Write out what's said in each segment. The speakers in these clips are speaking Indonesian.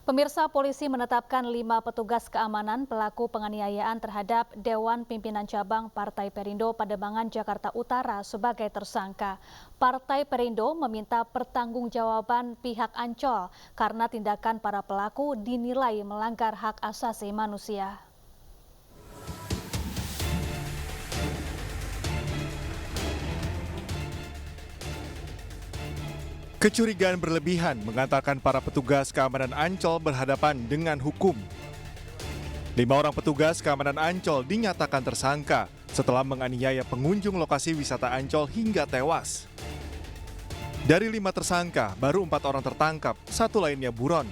Pemirsa, polisi menetapkan 5 petugas keamanan pelaku penganiayaan terhadap Dewan Pimpinan Cabang Partai Perindo Pademangan Jakarta Utara sebagai tersangka. Partai Perindo meminta pertanggungjawaban pihak Ancol karena tindakan para pelaku dinilai melanggar hak asasi manusia. Kecurigaan berlebihan mengantarkan para petugas keamanan Ancol berhadapan dengan hukum. 5 orang petugas keamanan Ancol dinyatakan tersangka setelah menganiaya pengunjung lokasi wisata Ancol hingga tewas. Dari 5 tersangka, baru 4 orang tertangkap, 1 lainnya buron.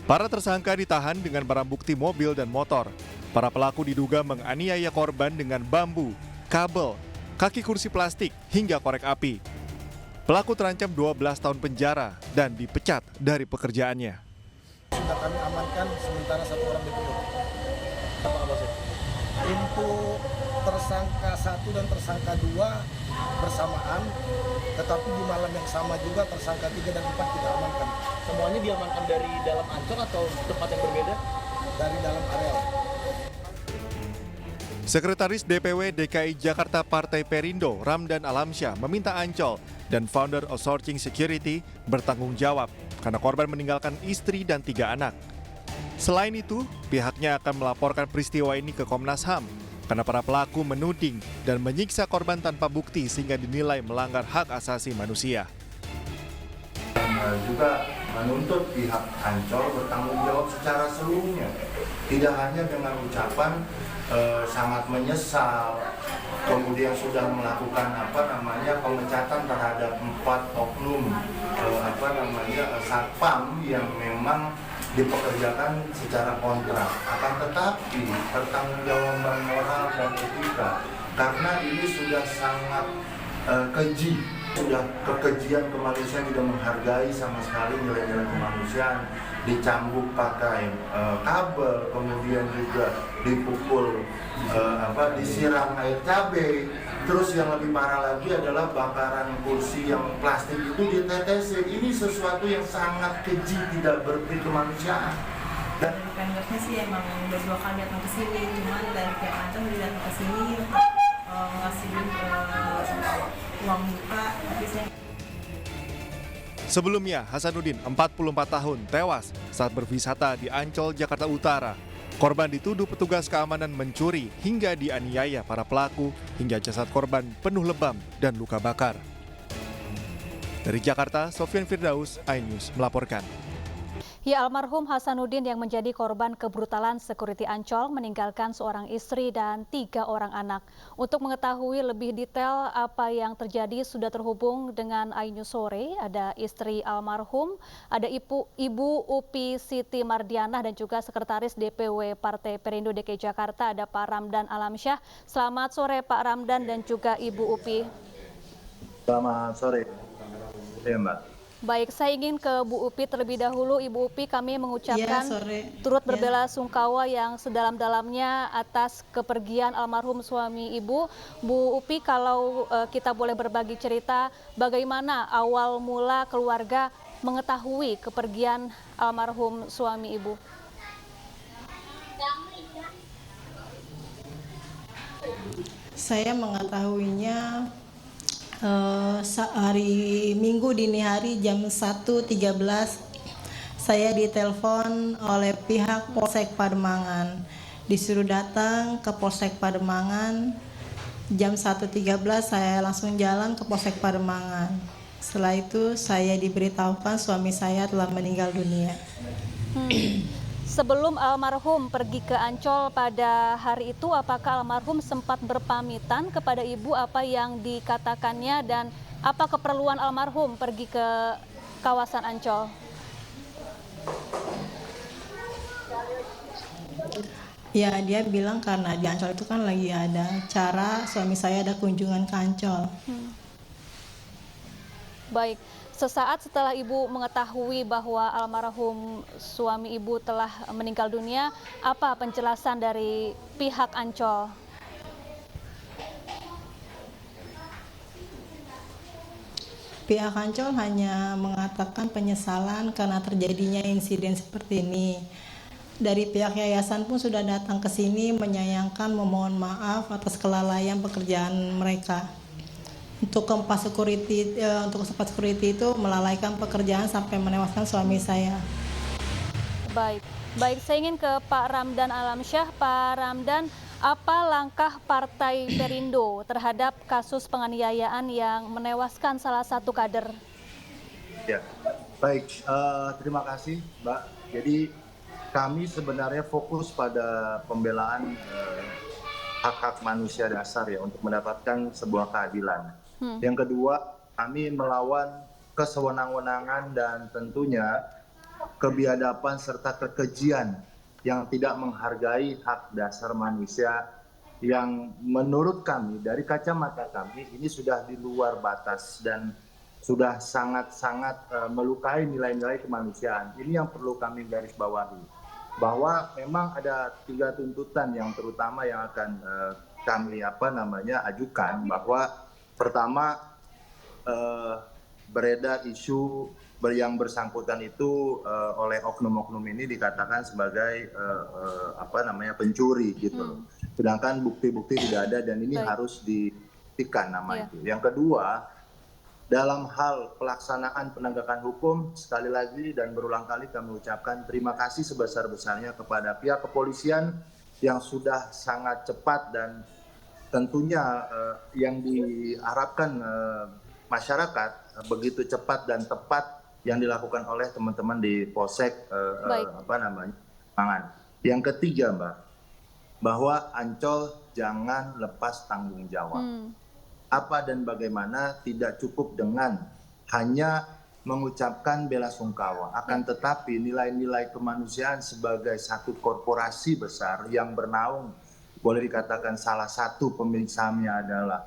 Para tersangka ditahan dengan barang bukti mobil dan motor. Para pelaku diduga menganiaya korban dengan bambu, kabel, kaki kursi plastik, hingga korek api. Pelaku terancam 12 tahun penjara dan dipecat dari pekerjaannya. Sudah kami amankan sementara 1 orang DPO. Untuk tersangka 1 dan tersangka 2 bersamaan, tetapi di malam yang sama juga tersangka 3 dan 4 kita amankan. Semuanya diamankan dari dalam Ancol atau tempat yang berbeda? Dari dalam areal. Sekretaris DPW DKI Jakarta Partai Perindo, Ramdan Alamsyah, meminta Ancol dan founder Outsourcing Security bertanggung jawab karena korban meninggalkan istri dan 3 anak. Selain itu, pihaknya akan melaporkan peristiwa ini ke Komnas HAM karena para pelaku menuding dan menyiksa korban tanpa bukti sehingga dinilai melanggar hak asasi manusia. Juga menuntut pihak Ancol bertanggung jawab secara seluruhnya, tidak hanya dengan ucapan sangat menyesal, kemudian sudah melakukan pemecatan terhadap 4 oknum satpam yang memang dipekerjakan secara kontrak. Akan tetapi pertanggungjawaban moral dan etika, karena ini sudah sangat keji, sudah kekejian kemanusiaan, tidak menghargai sama sekali nilai-nilai kemanusiaan, dicambuk pakai kabel, kemudian juga dipukul, disiram air cabai. Terus yang lebih parah lagi adalah bakaran kursi yang plastik itu ditetesi. Ini sesuatu yang sangat keji, tidak berkemanusiaan. Dan vendornya sih emang udah 2 kali datang ke sini, cuman dari pihak Ancol udah datang ke sini untuk ngasihin uang muka, tapi saya. Sebelumnya, Hasanuddin, 44 tahun, tewas saat berwisata di Ancol, Jakarta Utara. Korban dituduh petugas keamanan mencuri hingga dianiaya para pelaku hingga jasad korban penuh lebam dan luka bakar. Dari Jakarta, Sofyan Firdaus, iNews melaporkan. Ya, almarhum Hasanuddin yang menjadi korban kebrutalan security Ancol meninggalkan seorang istri dan 3 orang anak. Untuk mengetahui lebih detail apa yang terjadi sudah terhubung dengan iNews Sore. Ada istri almarhum, ada Ibu Upi Siti Mardianah dan juga Sekretaris DPW Partai Perindo DKI Jakarta, ada Pak Ramdan Alamsyah. Selamat sore Pak Ramdan dan juga Ibu Upi. Selamat sore. Ya, Mbak. Baik, saya ingin ke Bu Upi terlebih dahulu. Ibu Upi, kami mengucapkan turut berbela-sungkawa yang sedalam-dalamnya atas kepergian almarhum suami Ibu. Bu Upi, kalau kita boleh berbagi cerita, bagaimana awal mula keluarga mengetahui kepergian almarhum suami Ibu? Saya mengetahuinya hari Minggu dini hari jam 1.13 saya ditelepon oleh pihak Polsek Pademangan, disuruh datang ke Polsek Pademangan. Jam 1.13 saya langsung jalan ke Polsek Pademangan. Setelah itu saya diberitahukan suami saya telah meninggal dunia. Sebelum almarhum pergi ke Ancol pada hari itu, apakah almarhum sempat berpamitan kepada Ibu apa yang dikatakannya dan apa keperluan almarhum pergi ke kawasan Ancol? Ya, dia bilang karena di Ancol itu kan lagi ada acara, suami saya ada kunjungan ke Ancol. Baik. Sesaat setelah Ibu mengetahui bahwa almarhum suami Ibu telah meninggal dunia, apa penjelasan dari pihak Ancol? Pihak Ancol hanya mengatakan penyesalan karena terjadinya insiden seperti ini. Dari pihak yayasan pun sudah datang ke sini menyayangkan, memohon maaf atas kelalaian pekerjaan mereka. Untuk sempat security itu melalaikan pekerjaan sampai menewaskan suami saya. Baik, saya ingin ke Pak Ramdan Alamsyah. Pak Ramdan, apa langkah Partai Perindo terhadap kasus penganiayaan yang menewaskan salah satu kader? Ya, baik. Terima kasih, Mbak. Jadi kami sebenarnya fokus pada pembelaan hak-hak manusia dasar ya untuk mendapatkan sebuah keadilan. Yang kedua, kami melawan kesewenang-wenangan dan tentunya kebiadaban serta kekejian yang tidak menghargai hak dasar manusia yang menurut kami dari kacamata kami ini sudah di luar batas dan sudah sangat-sangat melukai nilai-nilai kemanusiaan. Ini yang perlu kami garis bawahi, bahwa memang ada 3 tuntutan yang terutama yang akan kami ajukan, bahwa pertama beredar isu yang bersangkutan itu oleh oknum-oknum ini dikatakan sebagai pencuri gitu. Sedangkan bukti-bukti tidak ada dan ini harus dibuktikan itu. Yang kedua, dalam hal pelaksanaan penegakan hukum, sekali lagi dan berulang kali kami ucapkan terima kasih sebesar-besarnya kepada pihak kepolisian yang sudah sangat cepat dan tentunya yang diharapkan masyarakat begitu cepat dan tepat yang dilakukan oleh teman-teman di Polsek Mangan. Yang ketiga, Mbak, bahwa Ancol jangan lepas tanggung jawab. Apa dan bagaimana tidak cukup dengan hanya mengucapkan bela sungkawa, akan tetapi nilai-nilai kemanusiaan sebagai satu korporasi besar yang bernaung, boleh dikatakan salah satu pemilik sahamnya adalah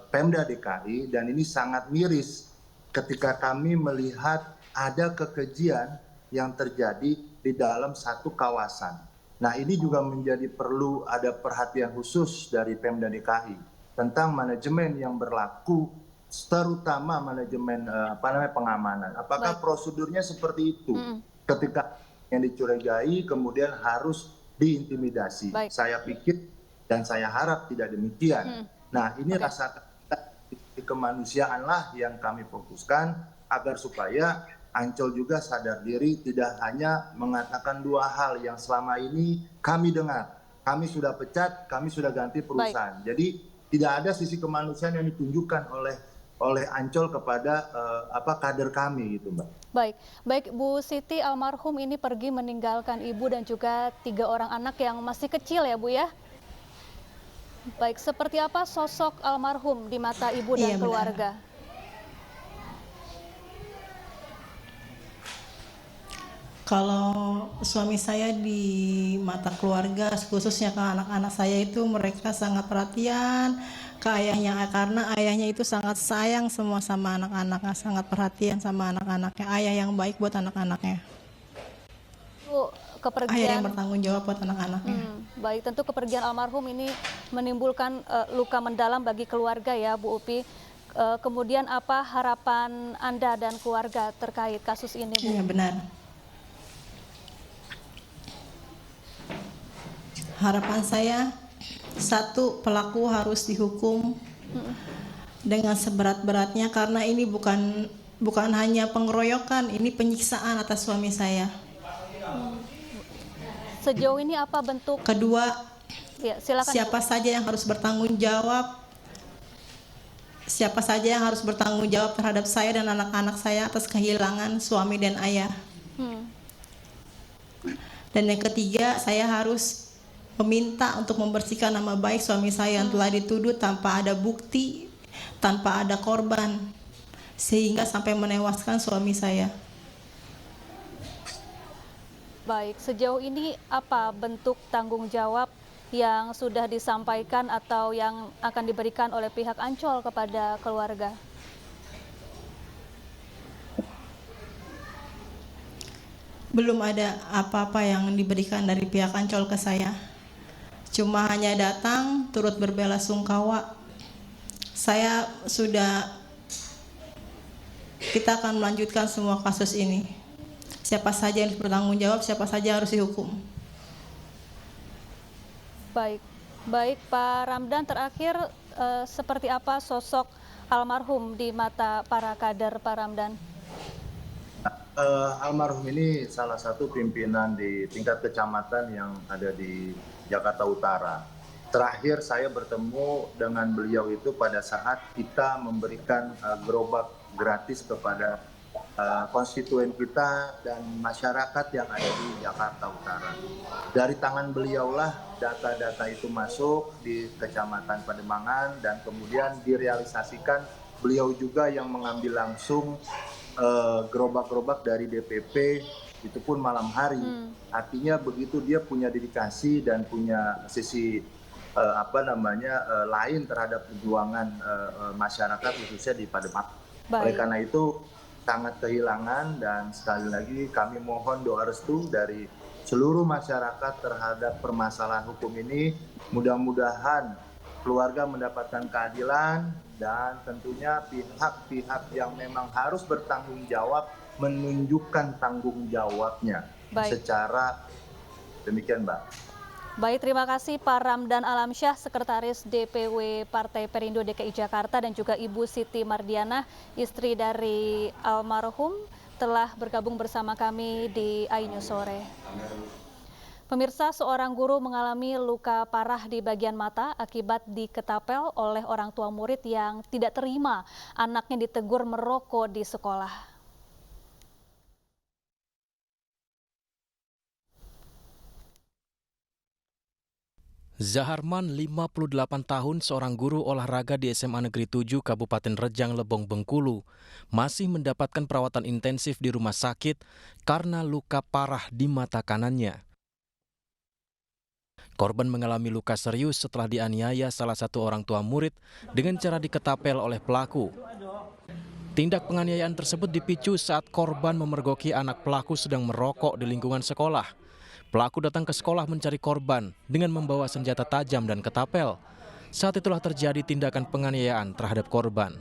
Pemda DKI, dan ini sangat miris ketika kami melihat ada kekejian yang terjadi di dalam satu kawasan. Nah, ini juga menjadi perlu ada perhatian khusus dari Pemda DKI tentang manajemen yang berlaku, terutama manajemen pengamanan. Apakah prosedurnya seperti itu? Ketika yang dicurigai kemudian harus diintimidasi. Saya pikir dan saya harap tidak demikian. Nah, ini rasa kemanusiaanlah yang kami fokuskan agar supaya Ancol juga sadar diri, tidak hanya mengatakan 2 hal yang selama ini kami dengar. Kami sudah pecat, kami sudah ganti perusahaan. Jadi tidak ada sisi kemanusiaan yang ditunjukkan oleh Ancol kepada kader kami gitu, Mbak. Baik Bu Siti, almarhum ini pergi meninggalkan ibu dan juga 3 orang anak yang masih kecil ya Bu ya? Baik, seperti apa sosok almarhum di mata ibu dan keluarga? Kalau suami saya di mata keluarga, khususnya ke anak-anak saya itu mereka sangat perhatian ke ayahnya, karena ayahnya itu sangat sayang semua sama anak-anaknya, sangat perhatian sama anak-anaknya, ayah yang baik buat anak-anaknya. Ayah yang bertanggung jawab buat anak-anaknya. Baik, tentu kepergian almarhum ini menimbulkan luka mendalam bagi keluarga ya Bu Upi. Kemudian apa harapan Anda dan keluarga terkait kasus ini Bu? Iya benar. Harapan saya, 1, pelaku harus dihukum dengan seberat-beratnya, karena ini bukan hanya pengeroyokan, ini penyiksaan atas suami saya. Sejauh ini apa bentuk? Kedua, silakan, siapa saja yang harus bertanggung jawab? Siapa saja yang harus bertanggung jawab terhadap saya dan anak-anak saya atas kehilangan suami dan ayah? Dan yang ketiga, saya harus meminta untuk membersihkan nama baik suami saya yang telah dituduh tanpa ada bukti, tanpa ada korban, sehingga sampai menewaskan suami saya. Baik, sejauh ini apa bentuk tanggung jawab yang sudah disampaikan atau yang akan diberikan oleh pihak Ancol kepada keluarga? Belum ada apa-apa yang diberikan dari pihak Ancol ke saya. Cuma hanya datang turut berbela sungkawa. Saya sudah kita akan melanjutkan semua kasus ini. Siapa saja yang bertanggung jawab, siapa saja harus dihukum. Baik Pak Ramdan, terakhir seperti apa sosok almarhum di mata para kader, Pak Ramdan? Almarhum ini salah satu pimpinan di tingkat kecamatan yang ada di Jakarta Utara. Terakhir saya bertemu dengan beliau itu pada saat kita memberikan gerobak gratis kepada konstituen kita dan masyarakat yang ada di Jakarta Utara. Dari tangan beliaulah data-data itu masuk di Kecamatan Pademangan dan kemudian direalisasikan. Beliau juga yang mengambil langsung gerobak-gerobak dari DPP, itu pun malam hari. Artinya begitu dia punya dedikasi dan punya sisi lain terhadap perjuangan masyarakat khususnya di Pademangan. Oleh karena itu sangat kehilangan, dan sekali lagi kami mohon doa restu dari seluruh masyarakat terhadap permasalahan hukum ini. Mudah-mudahan keluarga mendapatkan keadilan, dan tentunya pihak-pihak yang memang harus bertanggung jawab menunjukkan tanggung jawabnya. Secara demikian, Mbak. Baik, terima kasih Pak Ramdan Alamsyah, Sekretaris DPW Partai Perindo DKI Jakarta, dan juga Ibu Siti Mardiana, istri dari almarhum, telah bergabung bersama kami di iNews Sore. Pemirsa, seorang guru mengalami luka parah di bagian mata akibat diketapel oleh orang tua murid yang tidak terima anaknya ditegur merokok di sekolah. Zaharman, 58 tahun, seorang guru olahraga di SMA Negeri 7 Kabupaten Rejang Lebong, Bengkulu, masih mendapatkan perawatan intensif di rumah sakit karena luka parah di mata kanannya. Korban mengalami luka serius setelah dianiaya salah satu orang tua murid dengan cara diketapel oleh pelaku. Tindak penganiayaan tersebut dipicu saat korban memergoki anak pelaku sedang merokok di lingkungan sekolah. Pelaku datang ke sekolah mencari korban dengan membawa senjata tajam dan ketapel. Saat itulah terjadi tindakan penganiayaan terhadap korban.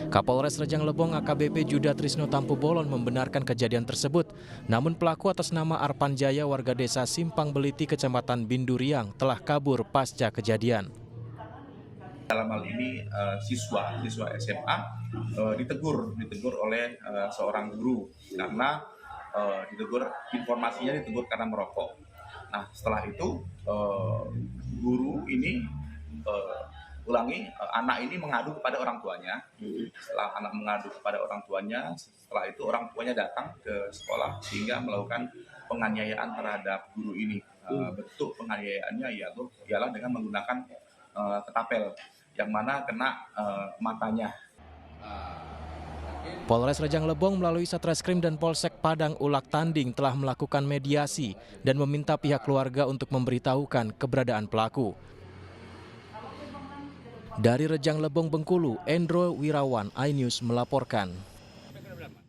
Kapolres Rejang Lebong AKBP Juda Trisno Tampubolon membenarkan kejadian tersebut. Namun pelaku atas nama Arpan Jaya warga desa Simpang Beliti Kecamatan Binduriang telah kabur pasca kejadian. Dalam hal ini siswa SMA ditegur oleh seorang guru karena ditegur karena merokok. Nah, setelah itu guru ini anak ini mengadu kepada orang tuanya. Setelah anak mengadu kepada orang tuanya, setelah itu orang tuanya datang ke sekolah sehingga melakukan penganiayaan terhadap guru ini. Bentuk penganiayaannya ialah dengan menggunakan ketapel yang mana kena matanya. Polres Rejang Lebong melalui Satreskrim dan Polsek Padang Ulak Tanding telah melakukan mediasi dan meminta pihak keluarga untuk memberitahukan keberadaan pelaku. Dari Rejang Lebong, Bengkulu, Endro Wirawan, iNews melaporkan.